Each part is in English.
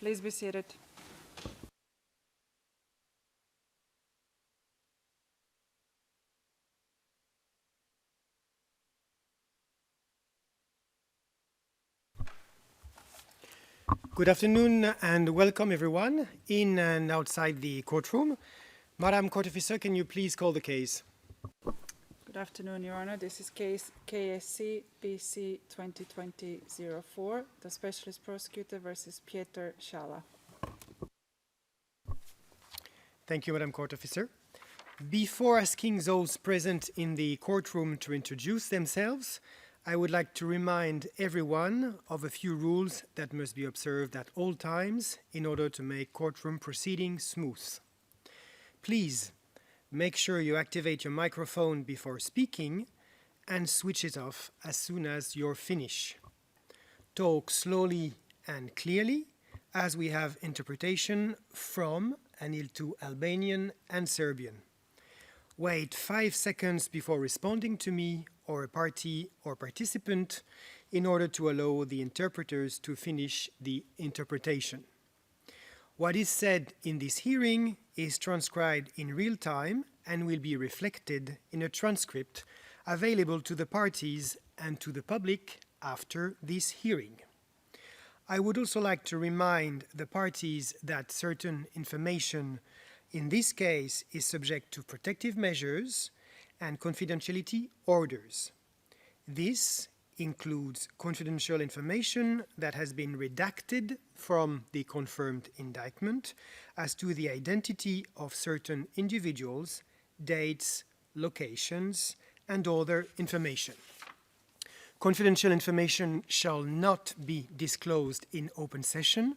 Please be seated. Good afternoon and welcome everyone in and outside the courtroom. Madam Court Officer, can you please call the case? Good afternoon, Your Honor. This is case KSC BC 2020-04, the Specialist Prosecutor versus Pjetër, Shala. Thank you, Madam Court Officer. Before asking those present in the courtroom to introduce themselves, I would like to remind everyone of a few rules that must be observed at all times in order to make courtroom proceedings smooth. Please make sure you activate your microphone before speaking and switch it off as soon as you're finished. Talk slowly and clearly as we have interpretation from and into Albanian and Serbian. Wait 5 seconds before responding to me or a party or participant in order to allow the interpreters to finish the interpretation. What is said in this hearing is transcribed in real time and will be reflected in a transcript available to the parties and to the public after this hearing. I would also like to remind the parties that certain information in this case is subject to protective measures and confidentiality orders. This includes confidential information that has been redacted from the confirmed indictment as to the identity of certain individuals, dates, locations, and other information. Confidential information shall not be disclosed in open session.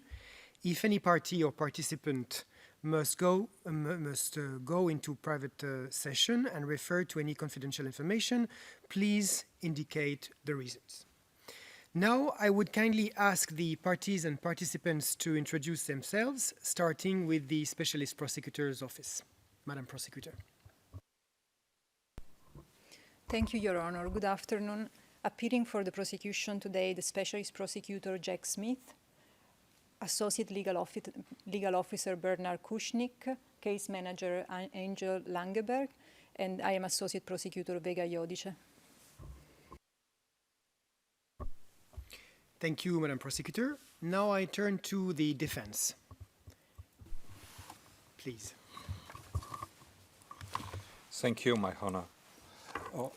If any party or participant must go into private session and refer to any confidential information, please indicate the reasons. Now, I would kindly ask the parties and participants to introduce themselves, starting with the Specialist Prosecutor's Office. Madam Prosecutor. Thank you, Your Honor. Good afternoon. Appearing for the prosecution today, the Specialist Prosecutor Jack Smith, Associate Legal Officer Bernard Kushnik, Case Manager Angel Langeberg, and I am Associate Prosecutor Vega Jodice. Thank you, Madam Prosecutor. Now I turn to the defense. Please. Thank you, my honor.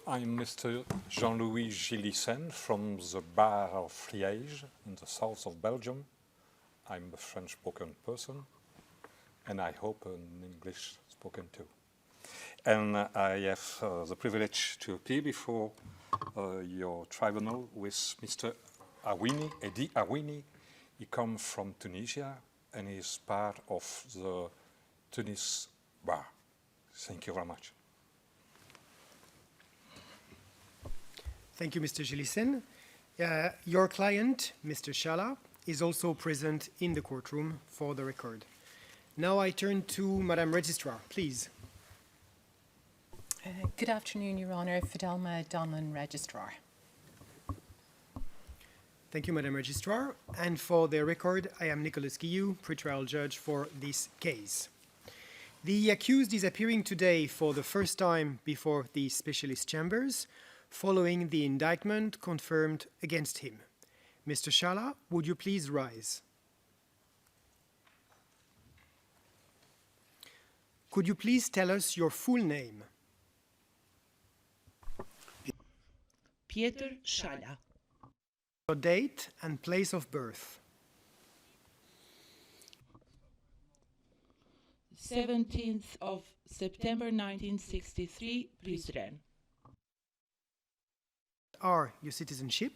I'm Mr. Jean-Louis Gillissen from the Bar of Liège in the south of Belgium. I'm a French-spoken person, and I hope an English-spoken too. And I have the privilege to appear before your tribunal with Mr. Awini, Edi Awini. He comes from Tunisia, and he is part of the Tunis Bar. Thank you very much. Thank you, Mr. Gillissen. Your client, Mr. Shala, is also present in the courtroom for the record. Now I turn to Madam Registrar, please. Good afternoon, Your Honor. Fidelma Donlan, Registrar. Thank you, Madam Registrar. And for the record, I am Nicholas Guillou, pretrial judge for this case. The accused is appearing today for the first time before the specialist chambers, following the indictment confirmed against him. Mr. Shala, would you please rise? Could you please tell us your full name? Pjetër Shala. Your date and place of birth. 17th of September 1963, Prizren. Are your citizenship?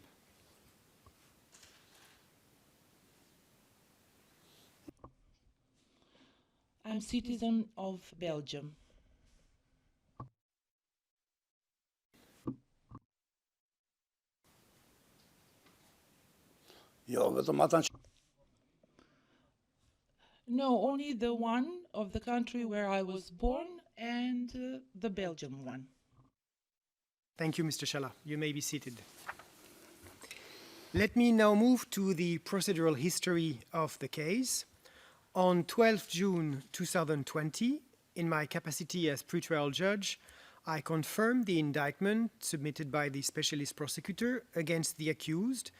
I'm citizen of Belgium. No, only the one of the country where I was born and the Belgium one. Thank you, Mr. Shala. You may be seated. Let me now move to the procedural history of the case. On 12 June 2020, in my capacity as pre-trial judge, I confirmed the indictment submitted by the specialist prosecutor against the accused,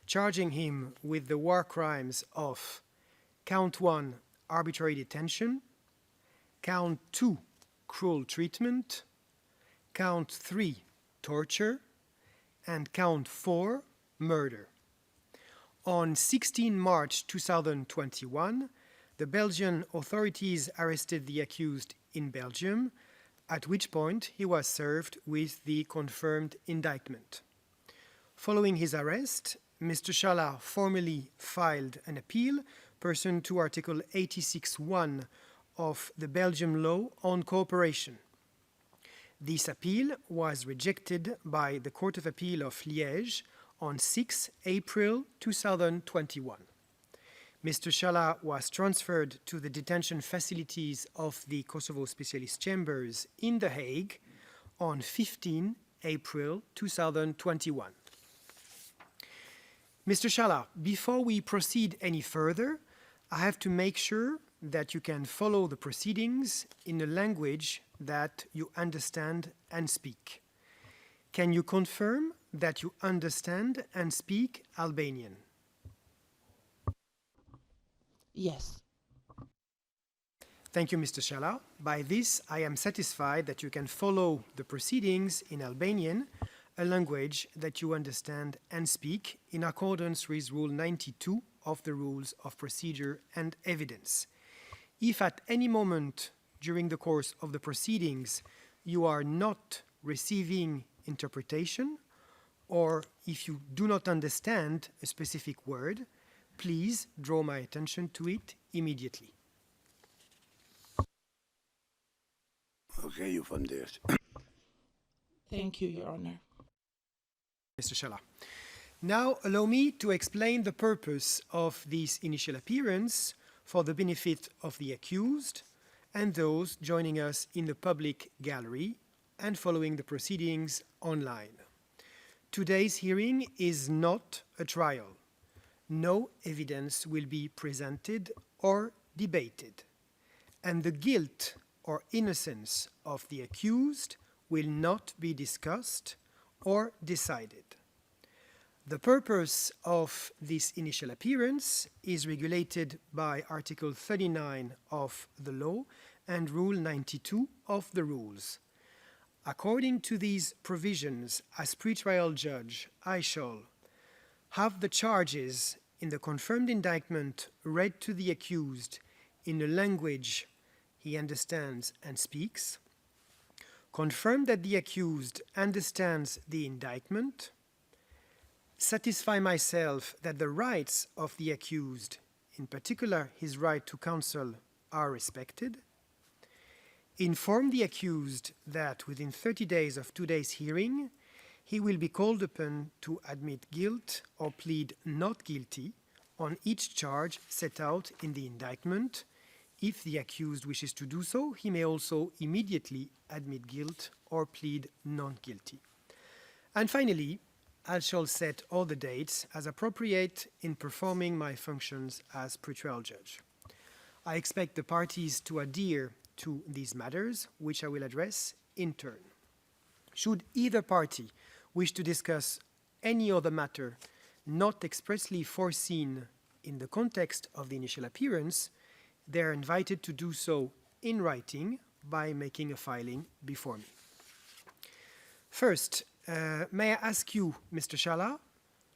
charging him with the war crimes of Count 1, arbitrary detention, Count 2, cruel treatment, Count 3, torture, and Count 4, murder. On 16 March 2021, the Belgian authorities arrested the accused in Belgium, at which point he was served with the confirmed indictment. Following his arrest, Mr. Shala formally filed an appeal pursuant to Article 86.1 of the Belgian law on cooperation. This appeal was rejected by the Court of Appeal of Liège on 6 April 2021. Mr. Shala was transferred to the detention facilities of the Kosovo Specialist Chambers in The Hague on 15 April 2021. Mr. Shala, before we proceed any further, I have to make sure that you can follow the proceedings in a language that you understand and speak. Can you confirm that you understand and speak Albanian? Yes. Thank you, Mr. Shala. By this, I am satisfied that you can follow the proceedings in Albanian, a language that you understand and speak in accordance with Rule 92 of the Rules of Procedure and Evidence. If at any moment during the course of the proceedings you are not receiving interpretation, or if you do not understand a specific word, please draw my attention to it immediately. Okay, you from there. Thank you, Your Honor. Mr. Shala. Now allow me to explain the purpose of this initial appearance for the benefit of the accused and those joining us in the public gallery and following the proceedings online. Today's hearing is not a trial. No evidence will be presented or debated, and the guilt or innocence of the accused will not be discussed or decided. The purpose of this initial appearance is regulated by Article 39 of the law and Rule 92 of the rules. According to these provisions, as pretrial judge, I shall have the charges in the confirmed indictment read to the accused in a language he understands and speaks, confirm that the accused understands the indictment, satisfy myself that the rights of the accused, in particular his right to counsel, are respected, inform the accused that within 30 days of today's hearing, he will be called upon to admit guilt or plead not guilty on each charge set out in the indictment. If the accused wishes to do so, he may also immediately admit guilt or plead not guilty. And finally, I shall set all the dates as appropriate in performing my functions as pretrial judge. I expect the parties to adhere to these matters, which I will address in turn. Should either party wish to discuss any other matter not expressly foreseen in the context of the initial appearance, they are invited to do so in writing by making a filing before me. First, may I ask you, Mr. Shala,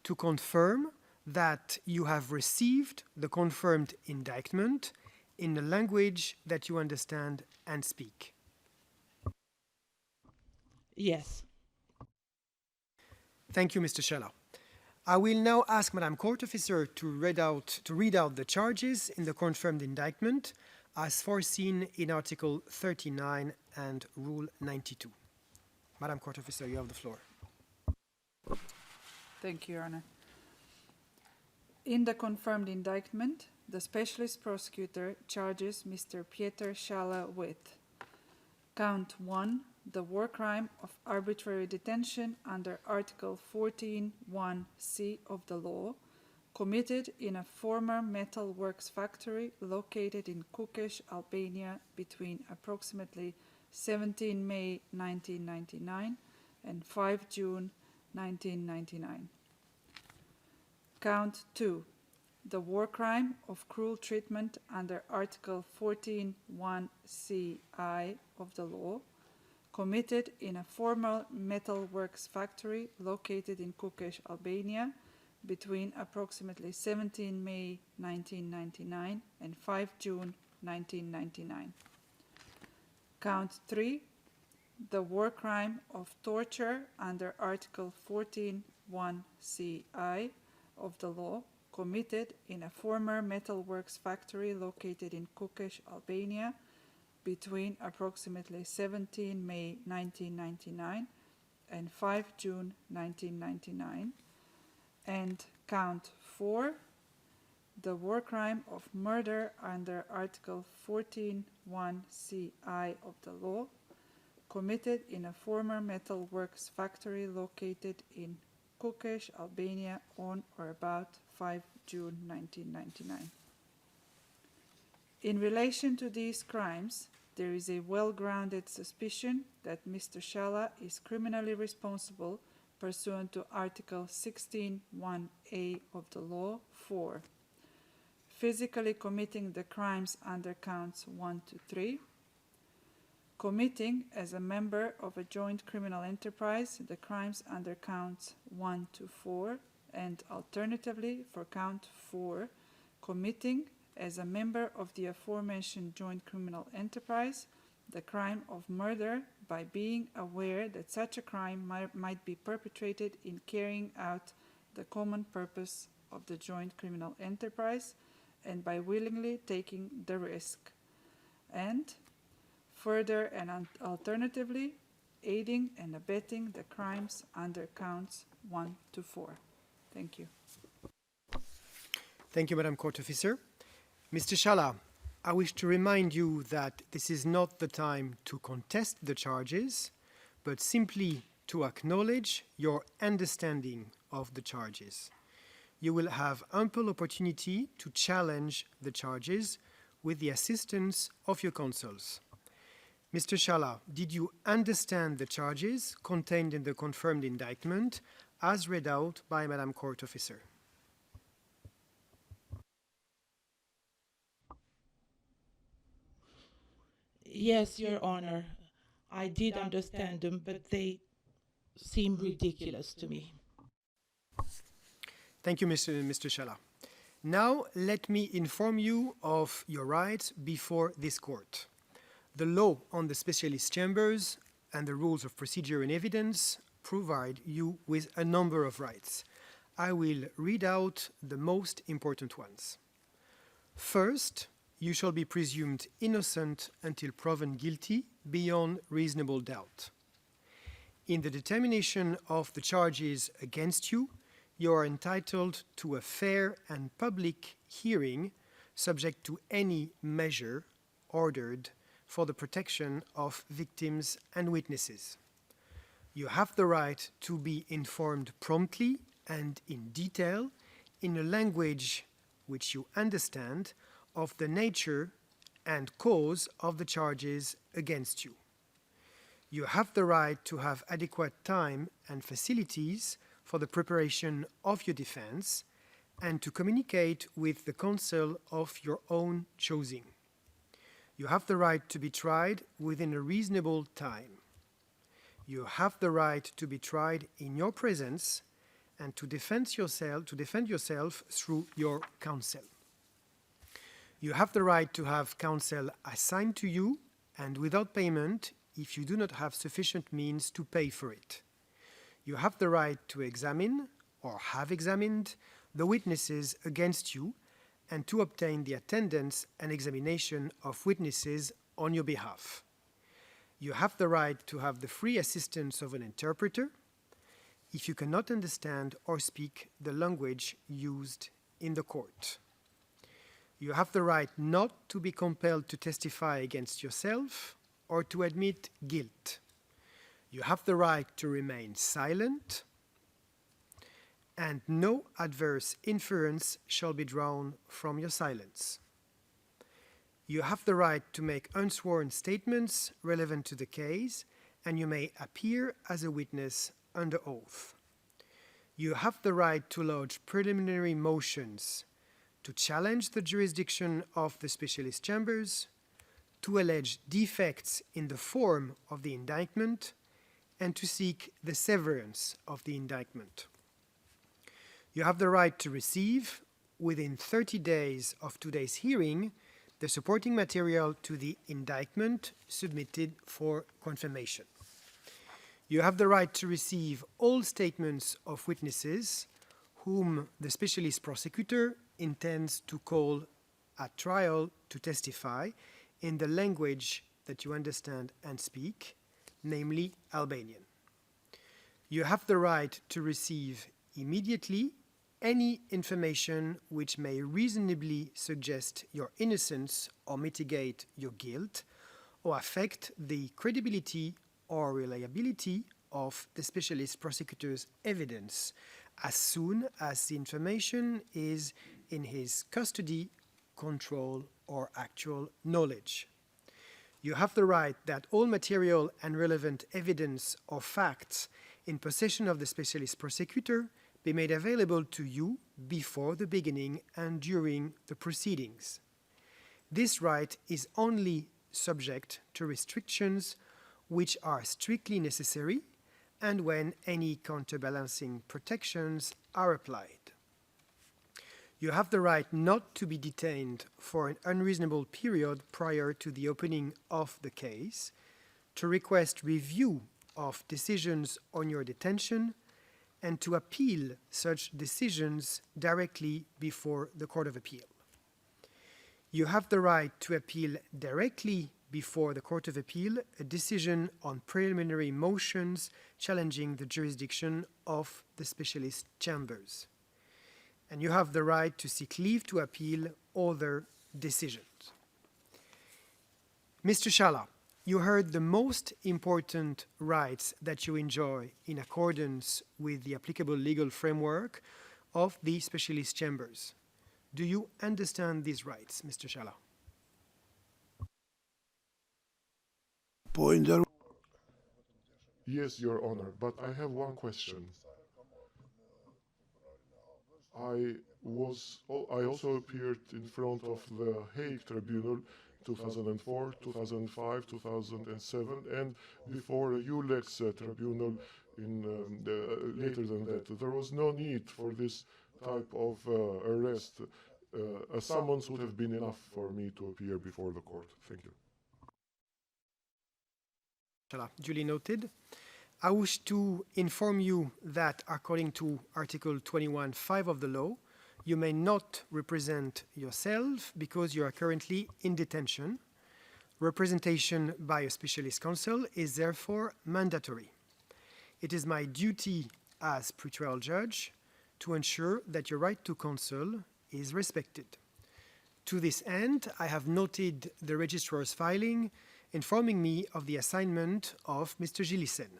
to confirm that you have received the confirmed indictment in the language that you understand and speak? Yes. Thank you, Mr. Shala. I will now ask Madam Court Officer to read out the charges in the confirmed indictment as foreseen in Article 39 and Rule 92. Madam Court Officer, you have the floor. Thank you, Your Honor. In the confirmed indictment, the specialist prosecutor charges Mr. Pjetër Shala with Count 1, the war crime of arbitrary detention under Article 14(1)(c) of the law, committed in a former metal works factory located in Kukës, Albania, between approximately 17 May 1999 and 5 June 1999. Count 2. The war crime of cruel treatment under Article 14(1)(ci) of the law, committed in a former metal works factory located in Kukës, Albania, between approximately 17 May 1999 and 5 June 1999. Count 3. The war crime of torture under Article 14(1)(ci) of the law, committed in a former metal works factory located in Kukës, Albania, between approximately 17 May 1999 and 5 June 1999. And count 4, the war crime of murder under Article 14(1)(ci) of the law, committed in a former metal works factory located in Kukës, Albania, on or about 5 June 1999. In relation to these crimes, there is a well-grounded suspicion that Mr. Shala is criminally responsible pursuant to Article 16(1)(a) of the law for physically committing the crimes under counts 1 to 3, committing as a member of a joint criminal enterprise the crimes under counts 1 to 4, and alternatively for count 4, committing as a member of the aforementioned joint criminal enterprise the crime of murder by being aware that such a crime might be perpetrated in carrying out the common purpose of the joint criminal enterprise and by willingly taking the risk, and further and alternatively aiding and abetting the crimes under counts 1 to 4. Thank you. Thank you, Madam Court Officer. Mr. Shala, I wish to remind you that this is not the time to contest the charges, but simply to acknowledge your understanding of the charges. You will have ample opportunity to challenge the charges with the assistance of your counsels. Mr. Shala, did you understand the charges contained in the confirmed indictment as read out by Madam Court Officer? Yes, Your Honor, I did understand them, but they seem ridiculous to me. Thank you, Mr. Shala. Now, let me inform you of your rights before this court. The law on the specialist chambers and the rules of procedure and evidence provide you with a number of rights. I will read out the most important ones. First, you shall be presumed innocent until proven guilty beyond reasonable doubt. In the determination of the charges against you, you are entitled to a fair and public hearing subject to any measure ordered for the protection of victims and witnesses. You have the right to be informed promptly and in detail in a language which you understand of the nature and cause of the charges against you. You have the right to have adequate time and facilities for the preparation of your defense and to communicate with the counsel of your own choosing. You have the right to be tried within a reasonable time. You have the right to be tried in your presence and to defend yourself through your counsel. You have the right to have counsel assigned to you and without payment if you do not have sufficient means to pay for it. You have the right to examine or have examined the witnesses against you and to obtain the attendance and examination of witnesses on your behalf. You have the right to have the free assistance of an interpreter if you cannot understand or speak the language used in the court. You have the right not to be compelled to testify against yourself or to admit guilt. You have the right to remain silent, and no adverse inference shall be drawn from your silence. You have the right to make unsworn statements relevant to the case, and you may appear as a witness under oath. You have the right to lodge preliminary motions to challenge the jurisdiction of the specialist chambers, to allege defects in the form of the indictment, and to seek the severance of the indictment. You have the right to receive, within 30 days of today's hearing, the supporting material to the indictment submitted for confirmation. You have the right to receive all statements of witnesses whom the specialist prosecutor intends to call at trial to testify in the language that you understand and speak, namely Albanian. You have the right to receive immediately any information which may reasonably suggest your innocence or mitigate your guilt or affect the credibility or reliability of the specialist prosecutor's evidence as soon as the information is in his custody, control, or actual knowledge. You have the right that all material and relevant evidence or facts in possession of the specialist prosecutor be made available to you before the beginning and during the proceedings. This right is only subject to restrictions which are strictly necessary and when any counterbalancing protections are applied. You have the right not to be detained for an unreasonable period prior to the opening of the case, to request review of decisions on your detention, and to appeal such decisions directly before the Court of Appeal. You have the right to appeal directly before the Court of Appeal a decision on preliminary motions challenging the jurisdiction of the specialist chambers. And you have the right to seek leave to appeal other decisions. Mr. Shala, you heard the most important rights that you enjoy in accordance with the applicable legal framework of the specialist chambers. Do you understand these rights, Mr. Shala? Pointer. Yes, Your Honor, but I have one question. I also appeared in front of the Hague Tribunal 2004, 2005, 2007, and before a ULEX tribunal later than that. There was no need for this type of arrest. A summons would have been enough for me to appear before the court. Thank you. Duly noted. I wish to inform you that according to Article 21(5) of the law, you may not represent yourself because you are currently in detention. Representation by a specialist counsel is therefore mandatory. It is my duty as pretrial judge to ensure that your right to counsel is respected. To this end, I have noted the registrar's filing informing me of the assignment of Mr. Gillissen.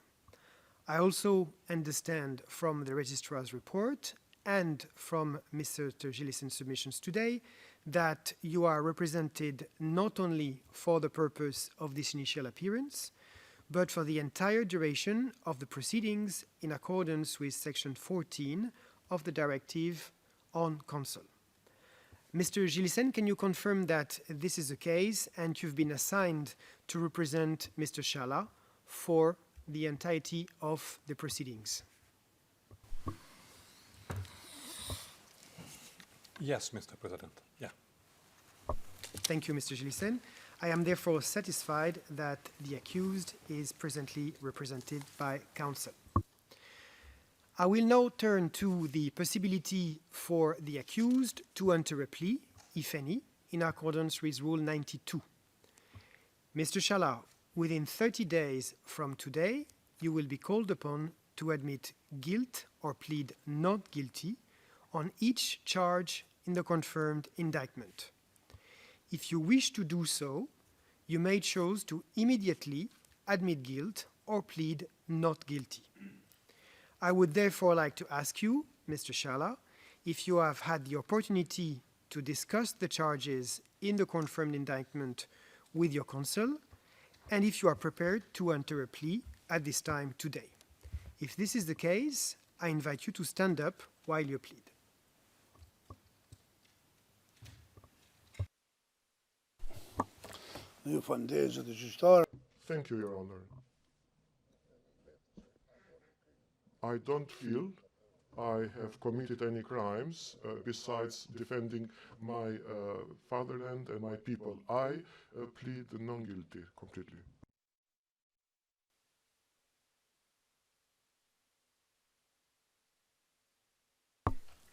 I also understand from the registrar's report and from Mr. Gillissen's submissions today that you are represented not only for the purpose of this initial appearance, but for the entire duration of the proceedings in accordance with Section 14 of the Directive on Counsel. Mr. Gillissen, can you confirm that this is the case and you've been assigned to represent Mr. Shala for the entirety of the proceedings? Yes, Mr. President. Yeah. Thank you, Mr. Gillissen. I am therefore satisfied that the accused is presently represented by counsel. I will now turn to the possibility for the accused to enter a plea, if any, in accordance with Rule 92. Mr. Shala, within 30 days from today, you will be called upon to admit guilt or plead not guilty on each charge in the confirmed indictment. If you wish to do so, you may choose to immediately admit guilt or plead not guilty. I would therefore like to ask you, Mr. Shala, if you have had the opportunity to discuss the charges in the confirmed indictment with your counsel, and if you are prepared to enter a plea at this time today. If this is the case, I invite you to stand up while you plead. Thank you, Your Honor. I don't feel I have committed any crimes besides defending my fatherland and my people. I plead non guilty completely.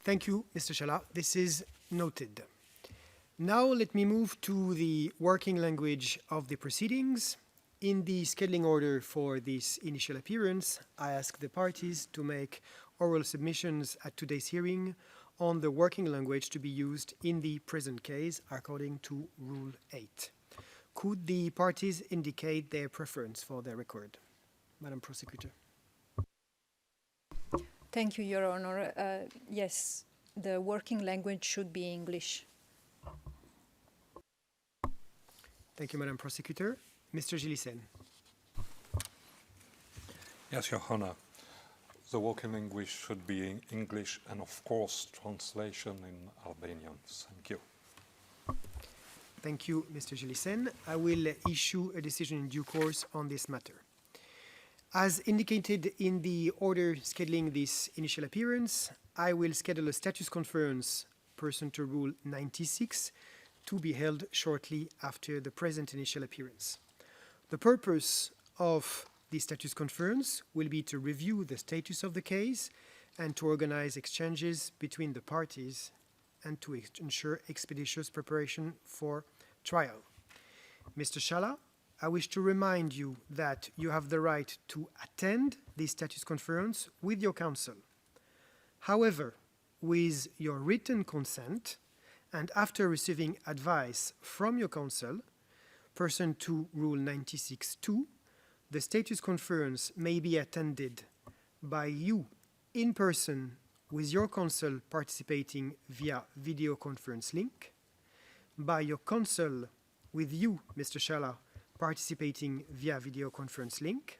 Thank you, Mr. Shala. This is noted. Now let me move to the working language of the proceedings. In the scheduling order for this initial appearance, I ask the parties to make oral submissions at today's hearing on the working language to be used in the present case according to Rule 8. Could the parties indicate their preference for their record? Madam Prosecutor. Thank you, Your Honor. Yes, the working language should be English. Thank you, Madam Prosecutor. Mr. Gilisen. Yes, Your Honor. The working language should be in English and, of course, translation in Albanian. Thank you. Thank you, Mr. Gilisen. I will issue a decision in due course on this matter. As indicated in the order scheduling this initial appearance, I will schedule a status conference pursuant to Rule 96 to be held shortly after the present initial appearance. The purpose of the status conference will be to review the status of the case and to organize exchanges between the parties and to ensure expeditious preparation for trial. Mr. Shala, I wish to remind you that you have the right to attend the status conference with your counsel. However, with your written consent and after receiving advice from your counsel, pursuant to Rule 96.2, the status conference may be attended by you in person with your counsel participating via video conference link, by your counsel with you, Mr. Shala, participating via video conference link,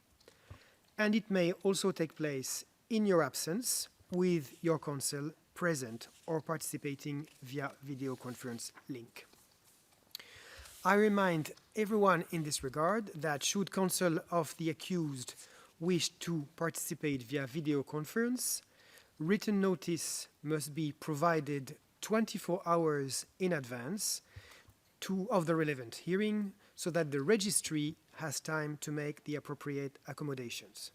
and it may also take place in your absence with your counsel present or participating via video conference link. I remind everyone in this regard that should counsel of the accused wish to participate via video conference, written notice must be provided 24 hours in advance of the relevant hearing so that the registry has time to make the appropriate accommodations.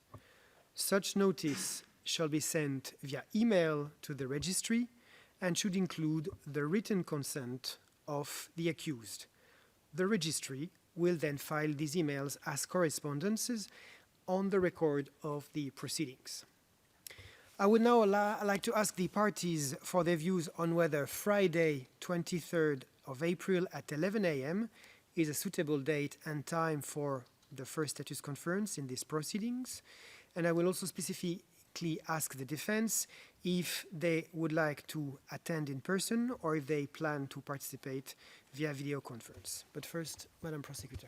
Such notice shall be sent via email to the registry and should include the written consent of the accused. The registry will then file these emails as correspondences on the record of the proceedings. I would now like to ask the parties for their views on whether Friday, 23rd of April at 11 a.m. is a suitable date and time for the first status conference in these proceedings. And I will also specifically ask the defense if they would like to attend in person or if they plan to participate via video conference. But first, Madam Prosecutor.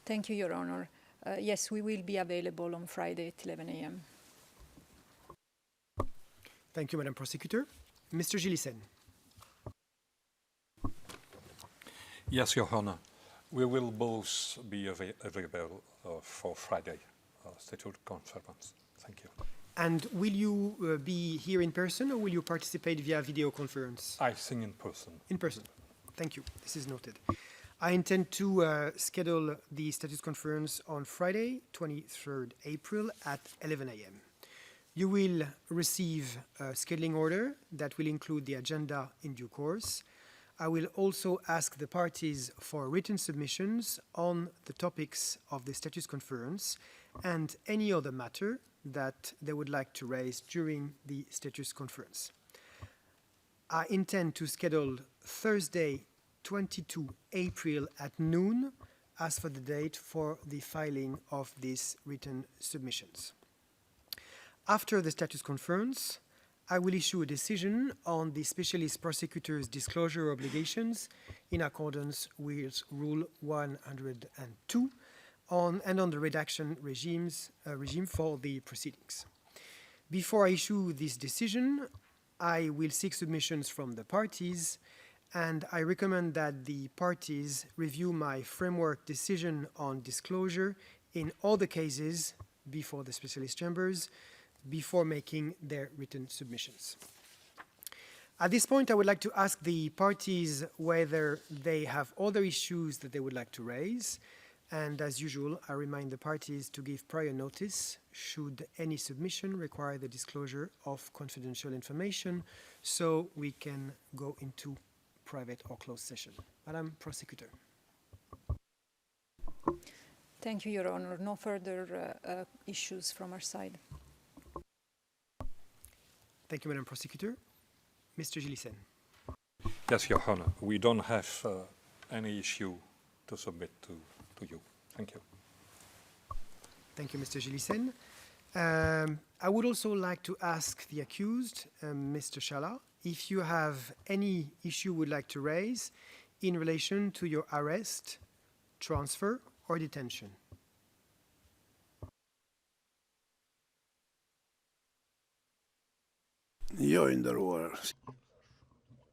Thank you, Your Honor. Yes, we will be available on Friday at 11 a.m. Thank you, Madam Prosecutor. Mr. Gilisen. Yes, Your Honor. We will both be available for Friday statute conference. Thank you. And will you be here in person or will you participate via video conference? I think in person. In person. Thank you. This is noted. I intend to schedule the status conference on Friday, 23rd April at 11 a.m. You will receive a scheduling order that will include the agenda in due course. I will also ask the parties for written submissions on the topics of the status conference and any other matter that they would like to raise during the status conference. I intend to schedule Thursday, 22 April at noon as for the date for the filing of these written submissions. After the status conference, I will issue a decision on the specialist prosecutor's disclosure obligations in accordance with Rule 102 and on the redaction regime for the proceedings. Before I issue this decision, I will seek submissions from the parties, and I recommend that the parties review my framework decision on disclosure in all the cases before the specialist chambers before making their written submissions. At this point, I would like to ask the parties whether they have other issues that they would like to raise. And as usual, I remind the parties to give prior notice should any submission require the disclosure of confidential information, so we can go into private or closed session. Madam Prosecutor. Thank you, Your Honor. No further issues from our side. Thank you, Madam Prosecutor. Mr. Gillissen. Yes, Your Honor. We don't have any issue to submit to you. Thank you. Thank you, Mr. Gillissen. I would also like to ask the accused, Mr. Shala, if you have any issue you would like to raise in relation to your arrest, transfer, or detention. You're in the roar.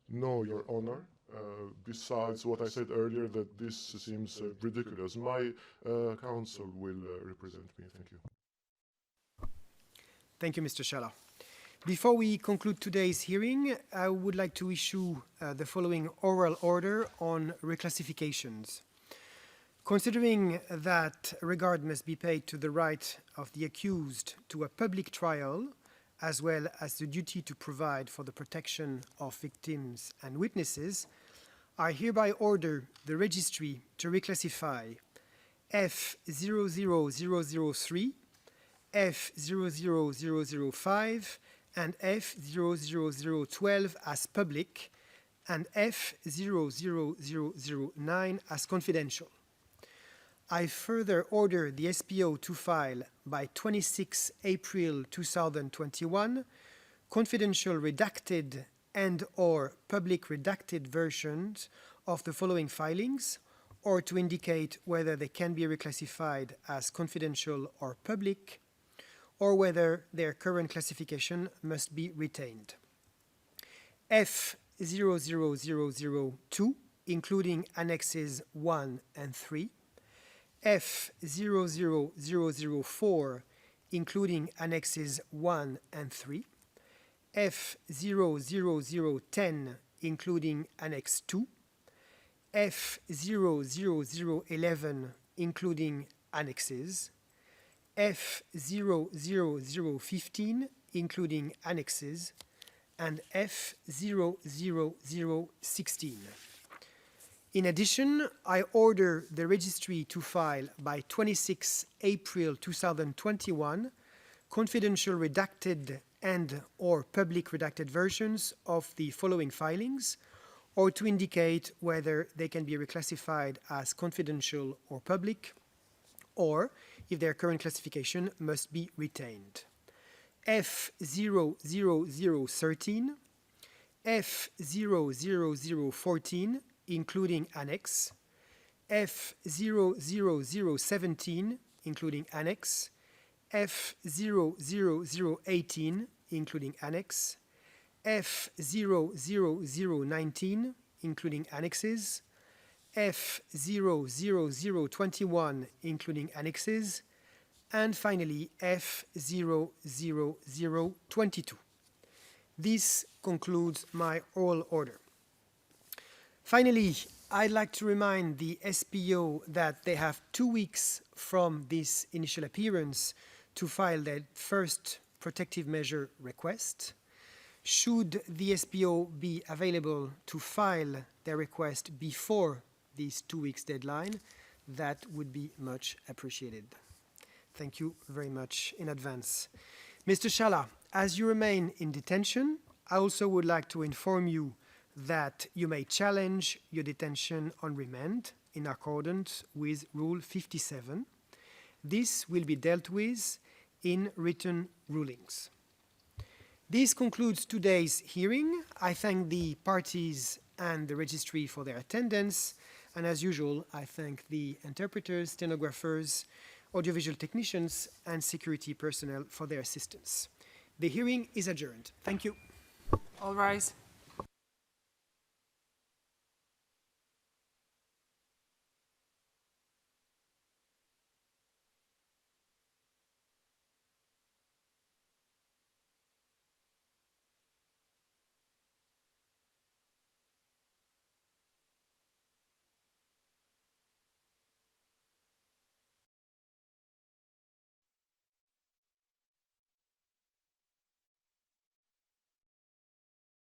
No, Your Honor. Besides what I said earlier, that this seems ridiculous. My counsel will represent me. Thank you. Thank you, Mr. Shala. Before we conclude today's hearing, I would like to issue the following oral order on reclassifications. Considering that regard must be paid to the right of the accused to a public trial, as well as the duty to provide for the protection of victims and witnesses, I hereby order the registry to reclassify F00003, F00005, and F00012 as public, and F00009 as confidential. I further order the SPO to file by 26 April 2021 confidential redacted and/or public redacted versions of the following filings, or to indicate whether they can be reclassified as confidential or public, or whether their current classification must be retained. F00002, including annexes 1 and 3, F00004, including annexes 1 and 3, F00010, including annex 2, F00011, including annexes, F00015, including annexes, and F00016. In addition, I order the registry to file by 26 April 2021 confidential redacted and/or public redacted versions of the following filings, or to indicate whether they can be reclassified as confidential or public, or if their current classification must be retained. F00013, F00014, including annex, F00017, including annex, F00018, including annex, F00019, including annexes, F00021, including annexes, and finally F00022. This concludes my oral order. Finally, I'd like to remind the SPO that they have 2 weeks from this initial appearance to file their first protective measure request. Should the SPO be available to file their request before this 2 weeks deadline, that would be much appreciated. Thank you very much in advance. Mr. Shala, as you remain in detention, I also would like to inform you that you may challenge your detention on remand in accordance with Rule 57. This will be dealt with in written rulings. This concludes today's hearing. I thank the parties and the registry for their attendance, and as usual, I thank the interpreters, stenographers, audiovisual technicians, and security personnel for their assistance. The hearing is adjourned. Thank you. All rise.